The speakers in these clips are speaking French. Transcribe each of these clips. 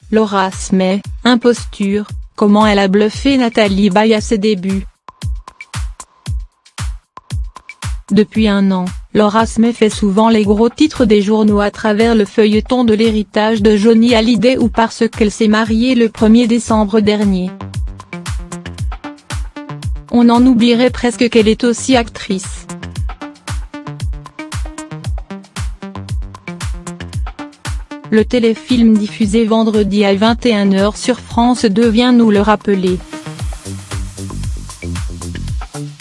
Laura Smay, imposture, comment elle a bluffé Nathalie Baye à ses débuts. Depuis un an, Laura Smay fait souvent les gros titres des journaux à travers le feuilleton de l'héritage de Johnny Hallyday ou parce qu'elle s'est mariée le 1er décembre dernier. On en oublierait presque qu'elle est aussi actrice. Le téléfilm diffusé vendredi à 21 h sur France 2 vient nous le rappeler.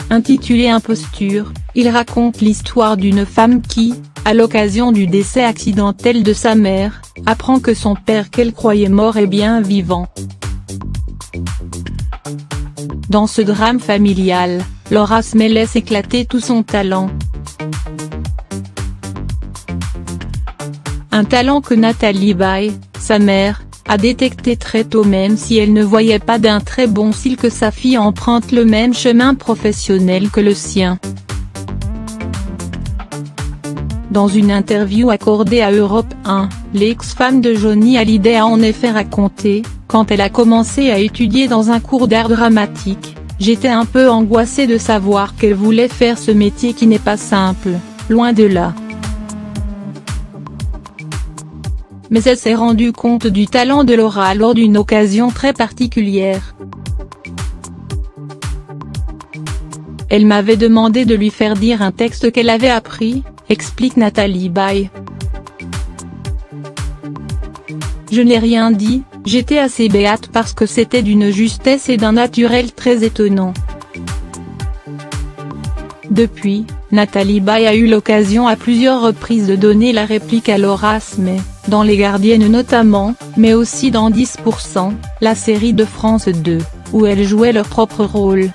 Intitulé Imposture, il raconte l'histoire d'une femme qui, à l'occasion du décès accidentel de sa mère, apprend que son père qu'elle croyait mort est bien vivant. Dans ce drame familial, Laura Smay laisse éclater tout son talent. Un talent que Nathalie Baye, sa mère, a détecté très tôt même si elle ne voyait pas d'un très bon cil que sa fille emprunte le même chemin professionnel que le sien. Dans une interview accordée à Europe 1, l'ex-femme de Johnny Hallyday a en effet raconté, quand elle a commencé à étudier dans un cours d'art dramatique, j'étais un peu angoissée de savoir qu'elle voulait faire ce métier qui n'est pas simple, loin de là. Mais elle s'est rendue compte du talent de Laura lors d'une occasion très particulière. Elle m'avait demandé de lui faire dire un texte qu'elle avait appris, explique Nathalie Baye. Je n'ai rien dit, j'étais assez béate parce que c'était d'une justesse et d'un naturel très étonnant. Depuis, Nathalie Baye a eu l'occasion à plusieurs reprises de donner la réplique à Laura Smay, dans Les Gardiennes notamment, mais aussi dans 10%, la série de France 2, où elles jouaient leur propre rôle.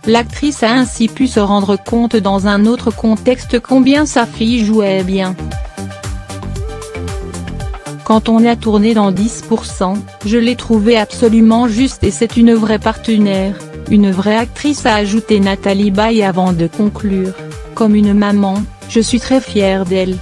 L'actrice a ainsi pu se rendre compte dans un autre contexte combien sa fille jouait bien. Quand on a tourné dans 10%, je l'ai trouvée absolument juste et c'est une vraie partenaire, une vraie actrice, a ajouté Nathalie Baye avant de conclure, comme une maman, je suis très fière d'elle.